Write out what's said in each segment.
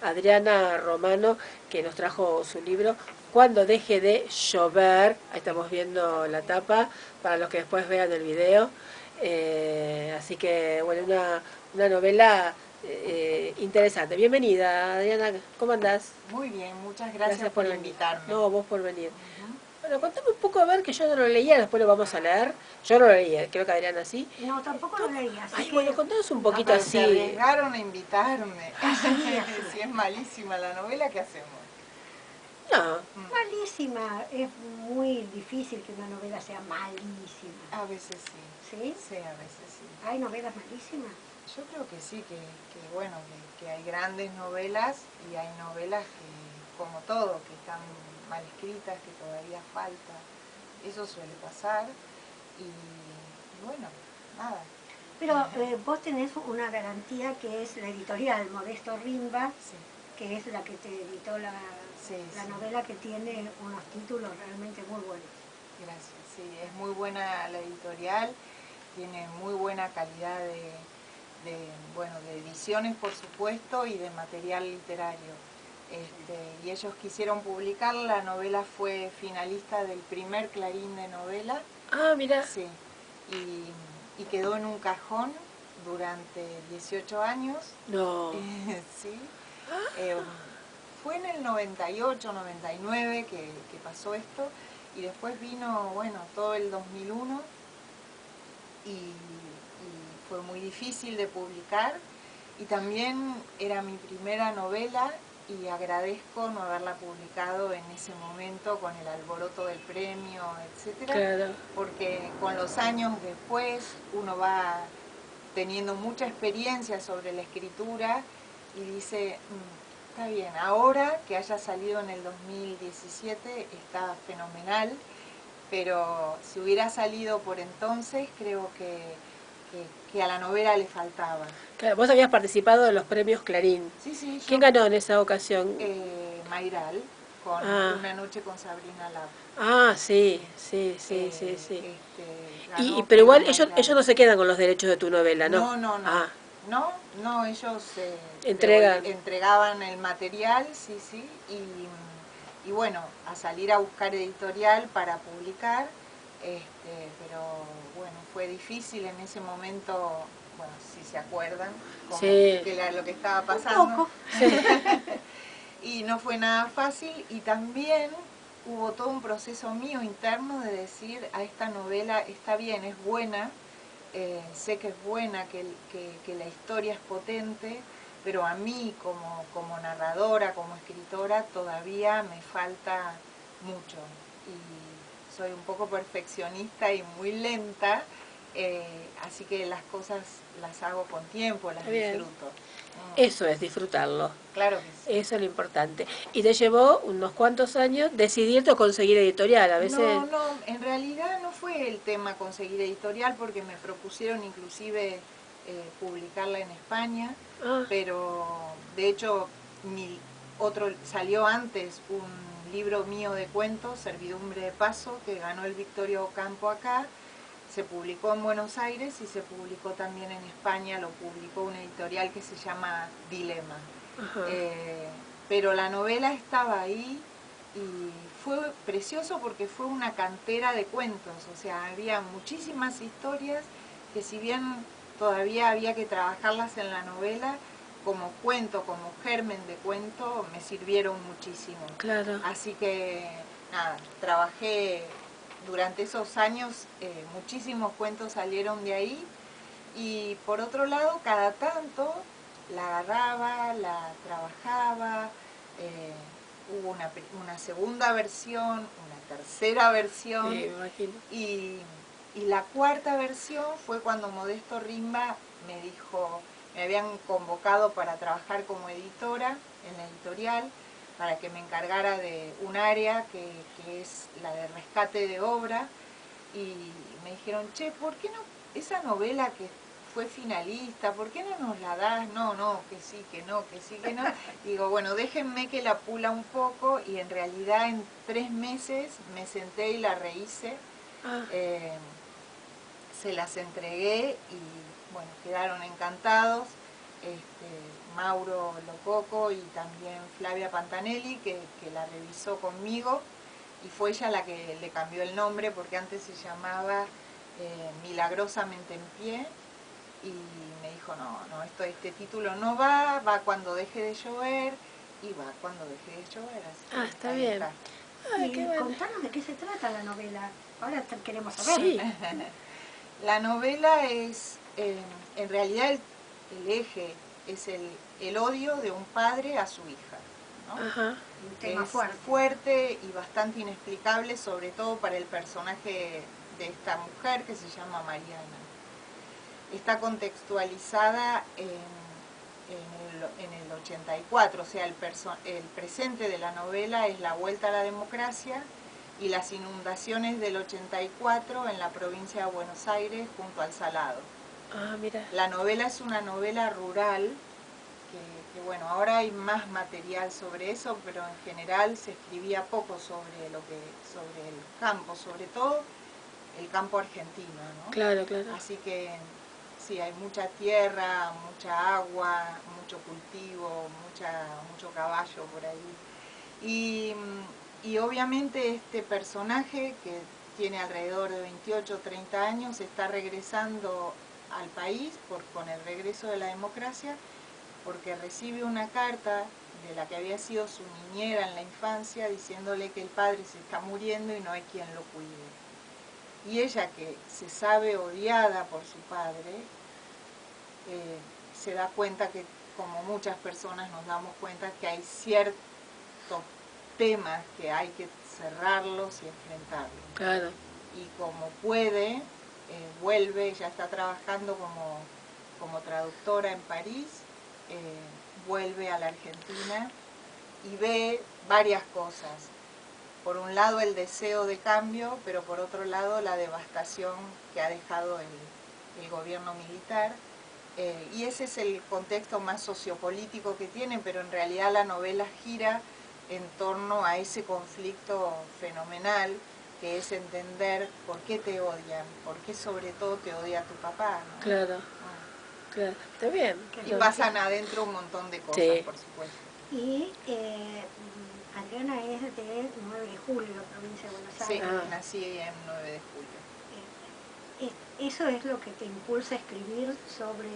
Adriana Romano, que nos trajo su libro Cuando deje de llover. Ahí estamos viendo la tapa para los que después vean el video. Así que, bueno, una novela interesante. Bienvenida, Adriana, ¿cómo andás? Muy bien, muchas Gracias gracias por por venir. invitarme. No, vos por venir. Ujú. Bueno, contame un poco, a ver, que yo no lo leía, después lo vamos a leer. Yo no lo leía, creo que Adriana sí. No, tampoco lo leí, así Ay, bueno, que... contanos un Ah, poquito pero se así. arriesgaron a invitarme. Así, así. Si es malísima la novela, ¿qué hacemos? No, Mm, Malísima. Es muy difícil que una novela sea malísima. A veces sí. ¿Sí? Sí, a veces sí. ¿Hay novelas malísimas? Yo creo que sí, bueno, que hay grandes novelas y hay novelas que, como todo, que están mal escritas, que todavía falta. Eso suele pasar y bueno, nada. Pero vos tenés una garantía que es la editorial Modesto Rimba, Sí, que es la que te editó la sí. novela, que tiene unos títulos realmente muy buenos. Gracias, sí, es muy buena la editorial, tiene muy buena calidad bueno, de ediciones por supuesto y de material literario. Y ellos quisieron publicarla, la novela fue finalista del primer Clarín de novela, ah, mira. sí, y quedó en un cajón durante 18 años, No. sí. Eh, Fue en el 98, 99 que pasó esto, y después vino, bueno, todo el 2001 y fue muy difícil de publicar, y también era mi primera novela y agradezco no haberla publicado en ese momento con el alboroto del premio, etcétera, Claro. porque con los años después uno va teniendo mucha experiencia sobre la escritura y dice, está bien, ahora que haya salido en el 2017 está fenomenal, pero si hubiera salido por entonces creo que a la novela le faltaba. Claro, vos habías participado de los premios Clarín. Sí, sí, ¿Quién yo, ganó en esa ocasión? Mayral, con Ah, Una noche con Sabrina Lab. sí, Sí. sí, sí, sí, sí. Ganó Pero Pedro igual ellos Mayral. no se quedan con los derechos de tu novela, ¿no? No, no, no. Ah, No, no, ellos entregan. entregaban el material, sí, sí, y bueno, a salir a buscar editorial para publicar, pero bueno, fue difícil en ese momento, bueno, si se acuerdan, como Sí, que era lo que estaba Un pasando. poco. sí. Y no fue nada fácil, y también hubo todo un proceso mío interno de decir, a esta novela está bien, es buena, sé que es buena, que la historia es potente, pero a mí como narradora, como escritora, todavía me falta mucho. Y soy un poco perfeccionista y muy lenta, así que las cosas las hago con tiempo, las Está bien. disfruto. Eso es disfrutarlo. Claro que sí. Eso es lo importante. Y te llevó unos cuantos años decidirte o conseguir editorial. A veces. No, no, en realidad no fue el tema conseguir editorial, porque me propusieron inclusive publicarla en España, Ah, pero de hecho salió antes un libro mío de cuentos, Servidumbre de Paso, que ganó el Victorio Ocampo acá, se publicó en Buenos Aires y se publicó también en España, lo publicó una editorial que se llama Dilema. ajá. Eh, pero la novela estaba ahí y fue precioso porque fue una cantera de cuentos, o sea, había muchísimas historias que, si bien todavía había que trabajarlas en la novela, como cuento, como germen de cuento, me sirvieron muchísimo. Claro. Así que nada, trabajé durante esos años, muchísimos cuentos salieron de ahí, y por otro lado, cada tanto la agarraba, la trabajaba, hubo una segunda versión, una tercera versión, Sí, me imagino. y, y la cuarta versión fue cuando Modesto Rimba me dijo, me habían convocado para trabajar como editora en la editorial, para que me encargara de un área que es la de rescate de obra, y me dijeron, che, ¿por qué no esa novela que fue finalista, ¿por qué no nos la das? No, no, que sí, que no, que sí, que no. Digo, bueno, déjenme que la pula un poco, y en realidad en 3 meses me senté y la rehice, Ah, se las entregué y bueno, quedaron encantados. Mauro Lococo y también Flavia Pantanelli, que la revisó conmigo, y fue ella la que le cambió el nombre, porque antes se llamaba Milagrosamente en Pie, y me dijo, no, este título no va cuando deje de llover, y va cuando deje de llover. Así está bien. está. Ay, Y qué bueno. contanos de qué se trata la novela. Ahora queremos saber. Sí. La novela es, en realidad el eje es el odio de un padre a su hija, ¿no? Ajá. Un tema Es fuerte. fuerte y bastante inexplicable, sobre todo para el personaje de esta mujer que se llama Mariana. Está contextualizada en el 84, o sea, el presente de la novela es la vuelta a la democracia y las inundaciones del 84 en la provincia de Buenos Aires junto al Salado. Ah, mira. La novela es una novela rural, que bueno, ahora hay más material sobre eso, pero en general se escribía poco sobre el campo, sobre todo el campo argentino, ¿no? Claro, claro. Así que sí, hay mucha tierra, mucha agua, mucho cultivo, mucho caballo por ahí. Y obviamente este personaje, que tiene alrededor de 28 o 30 años, está regresando al país con el regreso de la democracia, porque recibe una carta de la que había sido su niñera en la infancia, diciéndole que el padre se está muriendo y no hay quien lo cuide. Y ella, que se sabe odiada por su padre, se da cuenta que, como muchas personas nos damos cuenta, que hay ciertos temas que hay que cerrarlos y enfrentarlos. Claro. Y como puede, vuelve, ya está trabajando como traductora en París, vuelve a la Argentina y ve varias cosas. Por un lado el deseo de cambio, pero por otro lado la devastación que ha dejado el gobierno militar. Y ese es el contexto más sociopolítico que tiene, pero en realidad la novela gira en torno a ese conflicto fenomenal, que es entender por qué te odian, por qué sobre todo te odia tu papá, ¿no? Claro. Claro. Está bien. Y pasan adentro un montón de cosas, Sí. por supuesto. Y Adriana es de 9 de julio, provincia de Buenos Sí, Aires. nací en 9 de julio. ¿Eso es lo que te impulsa a escribir sobre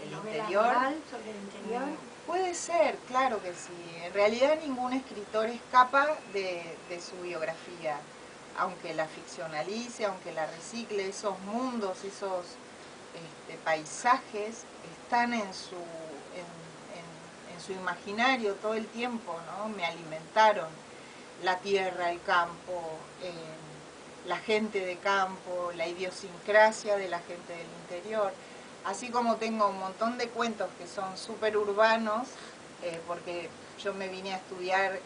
¿El novela interior? rural, sobre el interior? Puede ser, claro que sí. En realidad ningún escritor escapa de su biografía, aunque la ficcionalice, aunque la recicle. Esos mundos, esos paisajes están en su imaginario todo el tiempo, ¿no? Me alimentaron la tierra, el campo, la gente de campo, la idiosincrasia de la gente del interior. Así como tengo un montón de cuentos que son súper urbanos, porque yo me vine a estudiar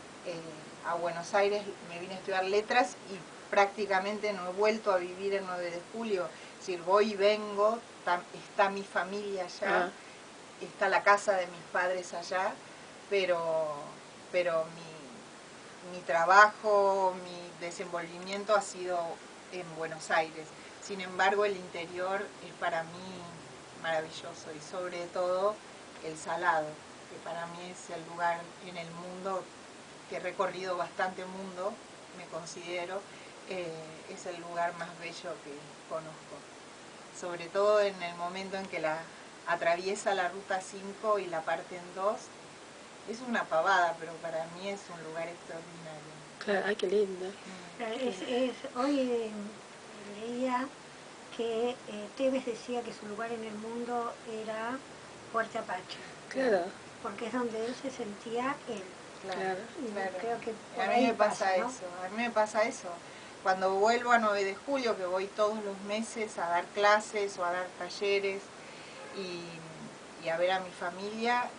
a Buenos Aires, me vine a estudiar letras y prácticamente no he vuelto a vivir en 9 de julio. Es decir, voy y vengo, está mi familia allá, está la casa de mis padres allá, pero mi trabajo, mi desenvolvimiento ha sido en Buenos Aires. Sin embargo, el interior es para mí maravilloso, y sobre todo el Salado, que para mí es el lugar en el mundo, que he recorrido bastante mundo, me considero, es el lugar más bello que conozco. Sobre todo en el momento en que atraviesa la ruta 5 y la parte en dos. Es una pavada, pero para mí es un lugar extraordinario. Claro, ay, qué lindo. Hoy leía que Tevez decía que su lugar en el mundo era Fuerte Apache. Claro. Porque es donde él se sentía él. Claro. Claro. Creo que a mí me pasa eso, ¿no? A mí me pasa eso. Cuando vuelvo a 9 de julio, que voy todos los meses a dar clases o a dar talleres y a ver a mi familia,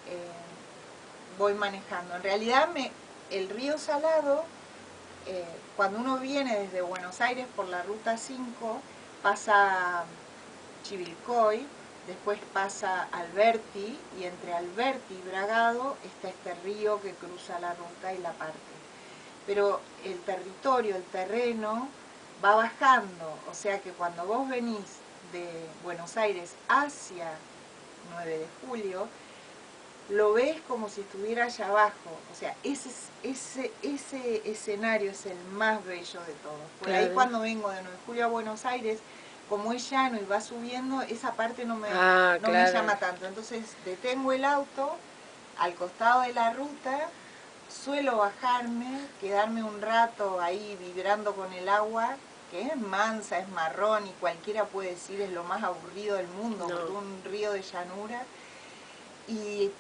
voy manejando. En realidad el río Salado, cuando uno viene desde Buenos Aires por la ruta 5, pasa Chivilcoy, después pasa Alberti, y entre Alberti y Bragado está este río que cruza la ruta y la parte. Pero el territorio, el terreno, va bajando, o sea que cuando vos venís de Buenos Aires hacia 9 de julio, lo ves como si estuviera allá abajo. O sea, ese escenario es el más bello de todos. Por ahí cuando vengo de 9 de julio a Buenos Aires, como es llano y va subiendo, esa parte no me llama tanto. Entonces detengo el auto al costado de la ruta, suelo bajarme, quedarme un rato ahí vibrando con el agua, que es mansa, es marrón y cualquiera puede decir es lo más aburrido del mundo, porque es un río de llanura. Y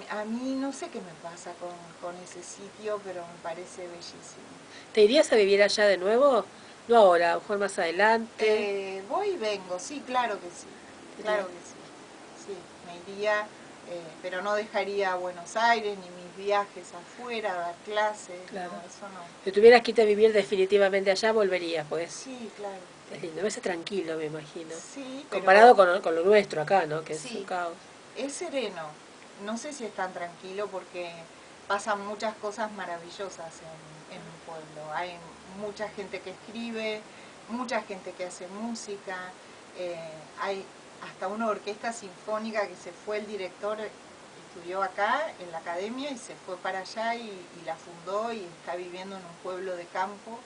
a mí no sé qué me pasa con ese sitio, pero me parece bellísimo. ¿Te irías a vivir allá de nuevo? No ahora, a lo mejor más adelante. Voy y vengo, sí, claro que sí. Claro que sí. Sí, me iría, pero no dejaría Buenos Aires ni mis viajes afuera, dar clases. Claro. No, eso no. Si tuvieras que irte a vivir definitivamente allá, volverías, pues. Sí, claro. Es lindo, debe ser tranquilo, me imagino. Sí, comparado con lo nuestro acá, ¿no? Que es un caos. Es sereno. No sé si es tan tranquilo porque pasan muchas cosas maravillosas en mi pueblo. Hay mucha gente que escribe, mucha gente que hace música, hay hasta una orquesta sinfónica que se fue el director, estudió acá en la academia y se fue para allá y la fundó y está viviendo en un pueblo de campo.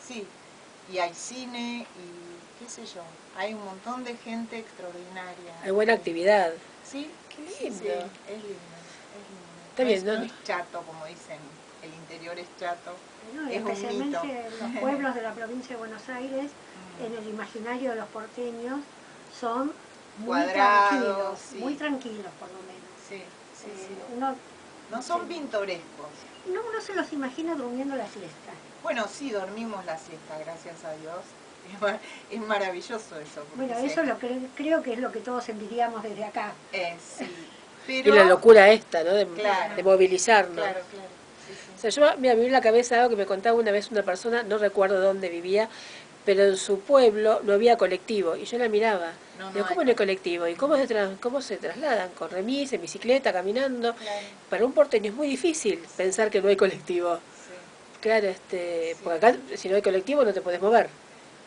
Sí, y hay cine y qué sé yo, hay un montón de gente extraordinaria. Hay buena actividad. Sí, qué lindo. Sí, es lindo, es lindo. Está bien, no es chato, como dicen, el interior es chato. No, es especialmente un mito. Los pueblos de la provincia de Buenos Aires, en el imaginario de los porteños, son muy tranquilos, muy tranquilos por lo menos. Sí, sí, sí. No son pintorescos. No, uno se los imagina durmiendo la siesta. Bueno, sí, dormimos la siesta, gracias a Dios. Es maravilloso eso. Bueno, eso creo que es lo que todos envidiamos desde acá. Sí. Pero, y la locura esta, ¿no? De movilizarnos. Claro, claro. Sí, sí. O sea, yo me vi en la cabeza algo que me contaba una vez una persona, no recuerdo dónde vivía, pero en su pueblo no había colectivo, y yo la miraba. Digo, ¿cómo no hay colectivo? ¿Y cómo se trasladan? ¿Con remis, en bicicleta, caminando? Claro. Para un porteño es muy difícil pensar que no hay colectivo. Sí. Claro, porque acá si no hay colectivo no te puedes mover.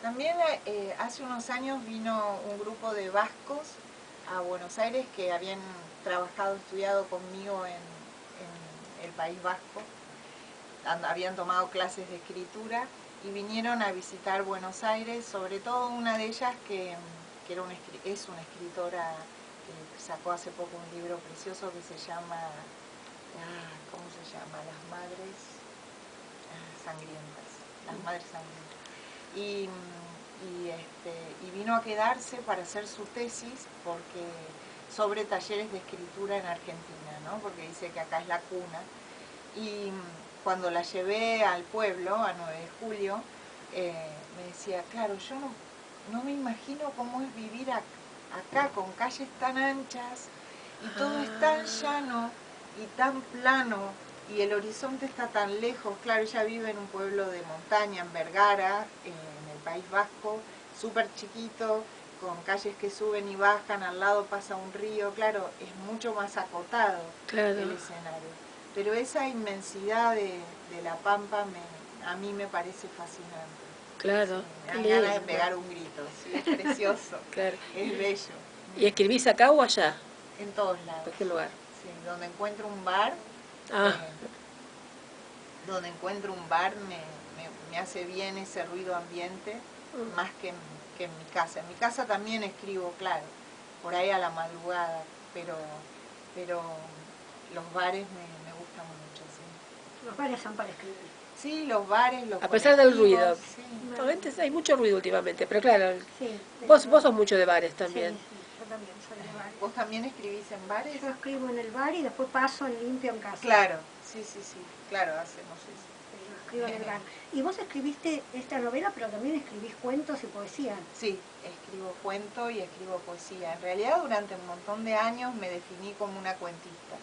También hace unos años vino un grupo de vascos a Buenos Aires que habían trabajado, estudiado conmigo en el País Vasco, habían tomado clases de escritura y vinieron a visitar Buenos Aires, sobre todo una de ellas que es una escritora que sacó hace poco un libro precioso que se llama, ¿cómo se llama? Las Madres Sangrientas, Las Madres Sangrientas. Y vino a quedarse para hacer su tesis sobre talleres de escritura en Argentina, ¿no? Porque dice que acá es la cuna. Y cuando la llevé al pueblo, a 9 de julio, me decía, claro, yo no me imagino cómo es vivir acá con calles tan anchas y todo es tan llano y tan plano y el horizonte está tan lejos. Claro, ella vive en un pueblo de montaña, en Vergara, en el País Vasco, súper chiquito, con calles que suben y bajan, al lado pasa un río. Claro, es mucho más acotado el escenario. Pero esa inmensidad de la Pampa a mí me parece fascinante. Claro. Sí, me dan ganas de pegar un grito, sí, es precioso, claro. Es bello. ¿Y escribís acá o allá? En todos lados. ¿En qué lugar? Sí, donde encuentro un bar, me hace bien ese ruido ambiente, más que en mi casa. En mi casa también escribo, claro, por ahí a la madrugada, pero los bares me gustan mucho, sí. Los bares son para escribir. Sí, los bares, los a pesar del ruido. Sí. Hay mucho ruido últimamente, pero claro, vos sos mucho de bares también. Sí, yo también soy de bares. ¿Vos también escribís en bares? Yo escribo en el bar y después paso en limpio en casa. Claro, sí, claro, hacemos eso. Sí, yo escribo en el bar. Y vos escribiste esta novela, pero también escribís cuentos y poesía. Sí, escribo cuento y escribo poesía. En realidad durante un montón de años me definí como una cuentista.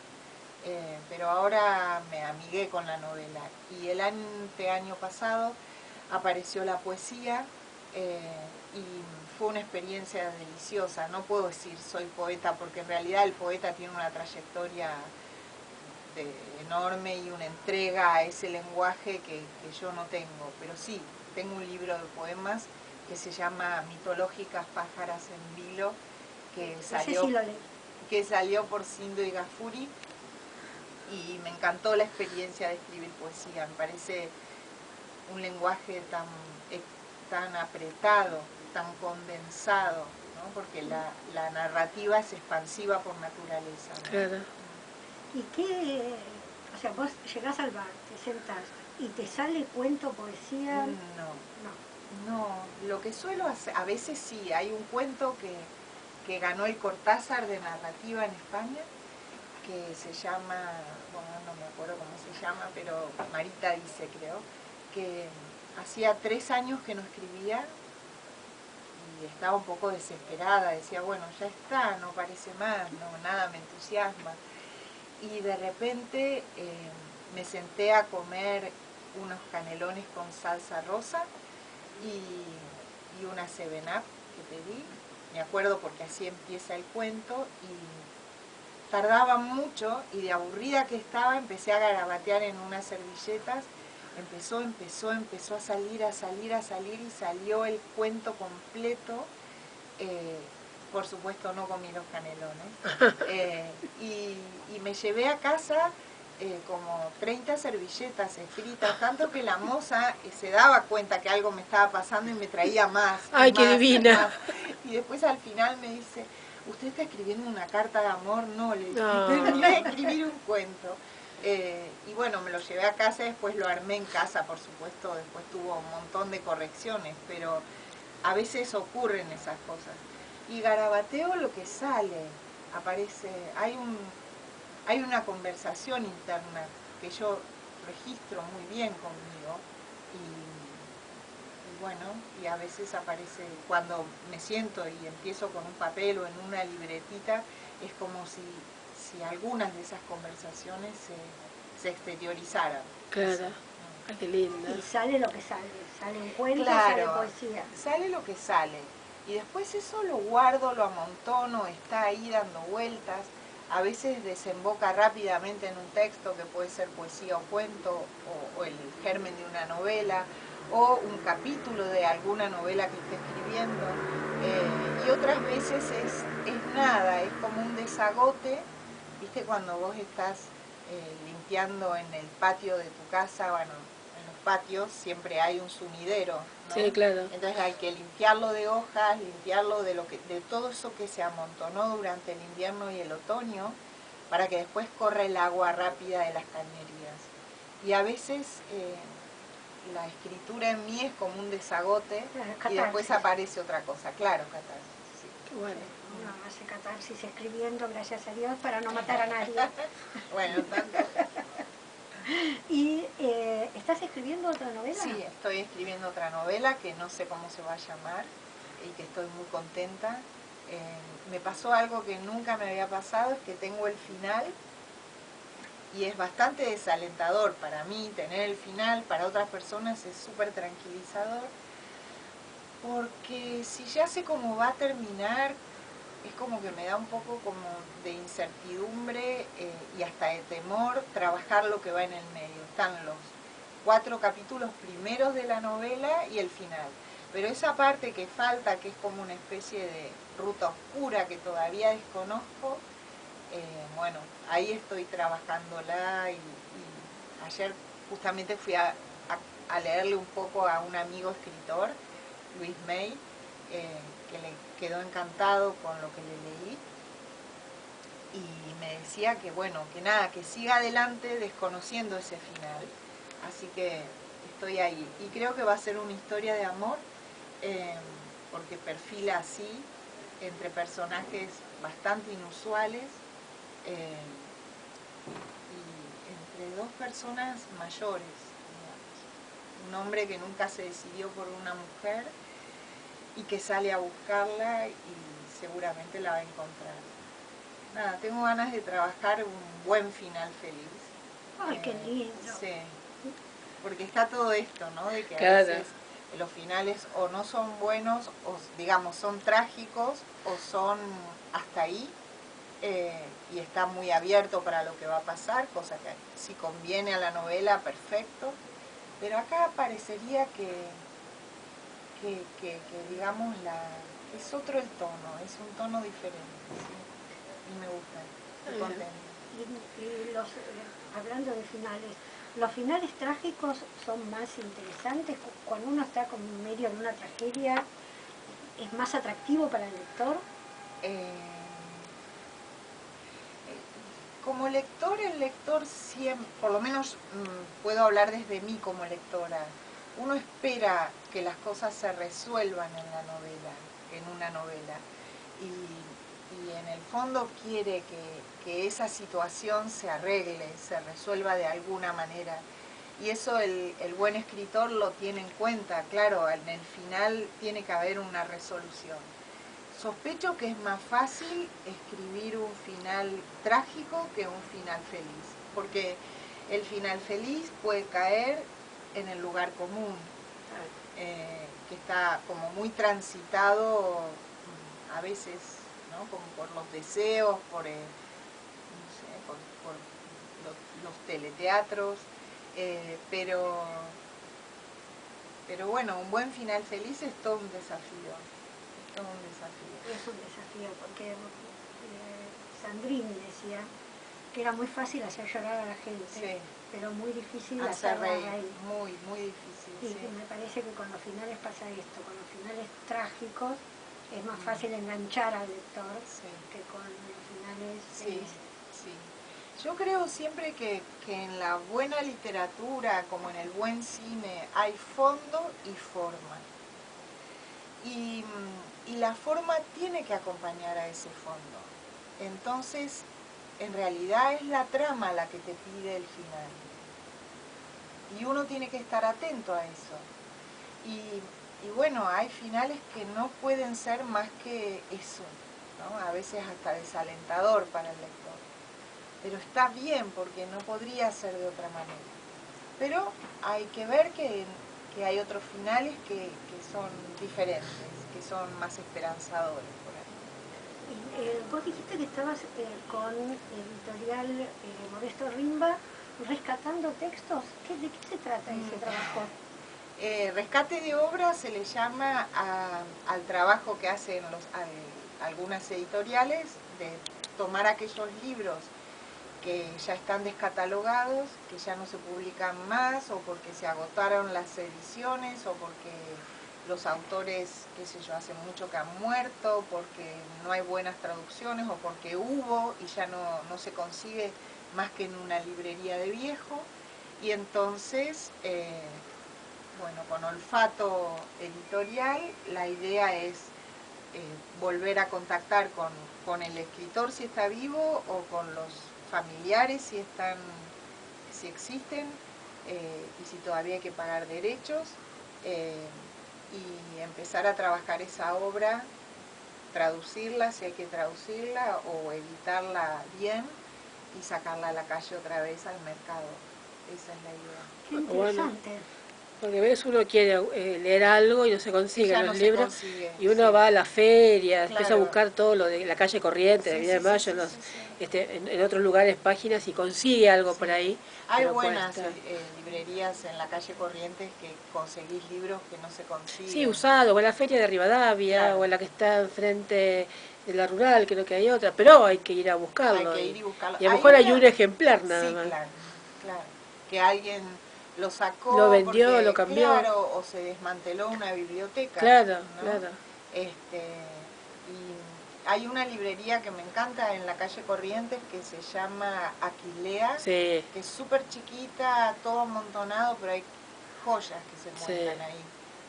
Pero ahora me amigué con la novela y el año pasado apareció la poesía y fue una experiencia deliciosa. No puedo decir soy poeta porque en realidad el poeta tiene una trayectoria enorme y una entrega a ese lenguaje que yo no tengo, pero sí, tengo un libro de poemas que se llama Mitológicas pájaras en vilo, que salió... Ese sí lo leí. que salió por Sindo y Gafuri, y me encantó la experiencia de escribir poesía. Me parece un lenguaje tan apretado, tan condensado, ¿no? Porque la narrativa es expansiva por naturaleza, ¿no? Claro. ¿Y qué? O sea, vos llegás al bar, te sentás y te sale cuento, poesía. No, lo que suelo hacer, a veces sí, hay un cuento que ganó el Cortázar de narrativa en España, que se llama, bueno, no me acuerdo cómo se llama, pero Marita dice, creo, que hacía 3 años que no escribía y estaba un poco desesperada, decía, bueno, ya está, no parece más, no, nada me entusiasma. Y de repente me senté a comer unos canelones con salsa rosa y una 7-Up que pedí, me acuerdo porque así empieza el cuento, y tardaba mucho y de aburrida que estaba empecé a garabatear en unas servilletas, empezó a salir y salió el cuento completo. Por supuesto no comí los canelones, y me llevé a casa como 30 servilletas escritas, tanto que la moza se daba cuenta que algo me estaba pasando y me traía más. ¡Ay, más, qué divina! más. Y después al final me dice, ¿usted está escribiendo una carta de amor? No, le dije, terminé de escribir un cuento. Y bueno, me lo llevé a casa y después lo armé en casa, por supuesto, después tuvo un montón de correcciones, pero a veces ocurren esas cosas. Y garabateo lo que sale, aparece, hay una conversación interna que yo registro muy bien conmigo, y bueno, y a veces aparece, cuando me siento y empiezo con un papel o en una libretita, es como si algunas de esas conversaciones se exteriorizaran. Claro. Ay, qué lindo. Y sale lo que sale un cuento, Claro, sale poesía. sale lo que sale. Y después eso lo guardo, lo amontono, está ahí dando vueltas. A veces desemboca rápidamente en un texto que puede ser poesía o cuento, o el germen de una novela, o un capítulo de alguna novela que esté escribiendo. Y otras veces es nada, es como un desagote. ¿Viste cuando vos estás limpiando en el patio de tu casa? Bueno, en los patios siempre hay un sumidero, ¿no? Sí, claro. Entonces hay que limpiarlo de hojas, limpiarlo de todo eso que se amontonó durante el invierno y el otoño, para que después corra el agua rápida de las cañerías. Y a veces la escritura en mí es como un desagote, y después aparece otra cosa, claro, catarsis. Sí. Qué bueno. Uno hace catarsis escribiendo, gracias a Dios, para no matar a nadie. Bueno, tanto. ¿Y estás escribiendo otra novela? Sí, estoy escribiendo otra novela que no sé cómo se va a llamar y que estoy muy contenta. Me pasó algo que nunca me había pasado, es que tengo el final, y es bastante desalentador para mí tener el final, para otras personas es súper tranquilizador, porque si ya sé cómo va a terminar, es como que me da un poco como de incertidumbre y hasta de temor trabajar lo que va en el medio. Están los 4 capítulos primeros de la novela y el final. Pero esa parte que falta, que es como una especie de ruta oscura que todavía desconozco, bueno, ahí estoy trabajándola, y ayer justamente fui a leerle un poco a un amigo escritor, Luis May, que le quedó encantado con lo que le leí, y me decía que bueno, que nada, que siga adelante desconociendo ese final. Así que estoy ahí, y creo que va a ser una historia de amor, porque perfila así, entre personajes bastante inusuales, y entre 2 personas mayores, digamos. Un hombre que nunca se decidió por una mujer y que sale a buscarla y seguramente la va a encontrar. Nada, tengo ganas de trabajar un buen final feliz. ¡Ay, qué lindo! Sí, porque está todo esto, ¿no? De que a Claro. veces los finales o no son buenos, o digamos son trágicos, o son hasta ahí, y está muy abierto para lo que va a pasar, cosa que si conviene a la novela, perfecto. Pero acá parecería que digamos, es otro el tono, es un tono diferente, ¿sí? y me gusta, estoy contenta. Y los, hablando de finales, ¿los finales trágicos son más interesantes? Cuando uno está como en medio de una tragedia, ¿es más atractivo para el lector? Como lector, el lector siempre, por lo menos puedo hablar desde mí como lectora, uno espera que las cosas se resuelvan en la novela, en una novela, y en el fondo quiere que esa situación se arregle, se resuelva de alguna manera. Y eso el buen escritor lo tiene en cuenta, claro, en el final tiene que haber una resolución. Sospecho que es más fácil escribir un final trágico que un final feliz, porque el final feliz puede caer en el lugar común, que está como muy transitado a veces, ¿no? Como por los deseos, por, no sé, por los teleteatros, pero bueno, un buen final feliz es todo un desafío. Es un desafío, porque Sandrini decía que era muy fácil hacer llorar a la gente, sí, pero muy difícil hacerla reír. Muy, muy difícil. Y sí, me parece que con los finales pasa esto, con los finales trágicos es más fácil enganchar al lector que con los finales felices. Sí. Yo creo siempre que en la buena literatura, como en el buen cine, hay fondo y forma. Y la forma tiene que acompañar a ese fondo. Entonces, en realidad es la trama la que te pide el final. Y uno tiene que estar atento a eso. Y bueno, hay finales que no pueden ser más que eso, ¿no? A veces hasta desalentador para el lector. Pero está bien, porque no podría ser de otra manera. Pero hay que ver que hay otros finales que son diferentes, que son más esperanzadores por ahí. Vos dijiste que estabas con editorial Modesto Rimba rescatando textos. ¿De qué se trata ese trabajo? Rescate de obra se le llama al trabajo que hacen algunas editoriales de tomar aquellos libros que ya están descatalogados, que ya no se publican más, o porque se agotaron las ediciones, o porque los autores, qué sé yo, hace mucho que han muerto, porque no hay buenas traducciones, o porque hubo y ya no se consigue más que en una librería de viejo. Y entonces, bueno, con Olfato Editorial, la idea es volver a contactar con el escritor si está vivo, o con los familiares si existen, y si todavía hay que pagar derechos, y empezar a trabajar esa obra, traducirla si hay que traducirla, o editarla bien y sacarla a la calle otra vez al mercado. Esa es la idea. Qué interesante. Bueno, porque a veces uno quiere leer algo y no se consigue los libros, y uno va a la feria, empieza a buscar todo lo de la calle Corrientes, de Avenida de Mayo, en otros lugares, páginas, y consigue algo por ahí. Hay buenas librerías en la calle Corrientes que conseguís libros que no se consiguen. Sí, usado, o en la feria de Rivadavia, o en la que está enfrente de la rural, creo que hay otra, pero hay que ir a buscarlo. Hay que ir y buscarlo. Y a lo mejor hay un ejemplar nada más. Claro. Que alguien lo sacó, lo vendió, porque, lo cambió. Claro, o se desmanteló una biblioteca. Claro, ¿no? claro. Y hay una librería que me encanta en la calle Corrientes que se llama Aquilea, que es súper chiquita, todo amontonado, pero hay joyas que se muestran ahí.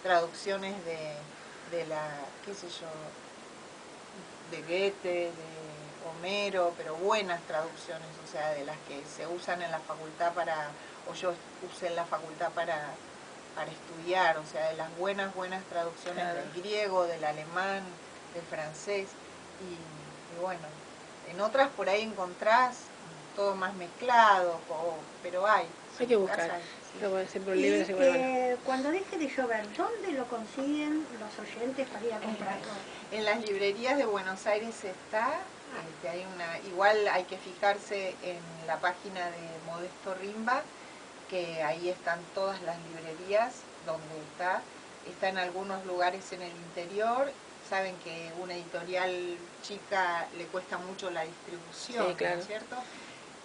Traducciones de la, qué sé yo, de Goethe, de Homero, pero buenas traducciones, o sea, de las que se usan en la facultad o yo usé en la facultad para estudiar, o sea, de las buenas traducciones del griego, del alemán, del francés, y bueno, en otras por ahí encontrás todo más mezclado, pero hay que buscar. Cuando deje de llover, ¿dónde lo consiguen los oyentes para ir a comprarlo? En las librerías de Buenos Aires está, igual hay que fijarse en la página de Modesto Rimba, que ahí están todas las librerías donde está en algunos lugares en el interior, saben que una editorial chica le cuesta mucho la distribución, Sí, claro. ¿no es cierto?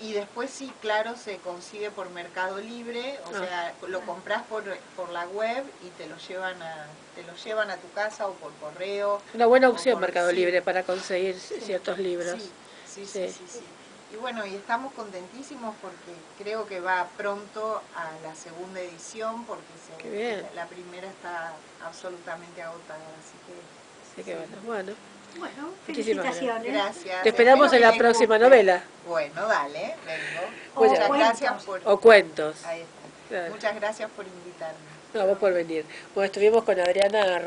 Y después sí, claro, se consigue por Mercado Libre, o sea, lo compras por la web y te lo llevan a tu casa o por correo. Una buena o opción por- Mercado sí, Libre para conseguir ciertos libros. sí. Y bueno, y estamos contentísimos porque creo que va pronto a la segunda edición porque Qué bien. la primera está absolutamente agotada, así que... Así que bueno. Bueno, Muchísimas felicitaciones. Gracias. Te esperamos Espero en que la les próxima guste. novela. Bueno, dale, vengo. O Muchas cuentos. gracias por... O cuentos. Ahí está. Claro. Muchas gracias por invitarme. No, vos por venir. Bueno, estuvimos con Adriana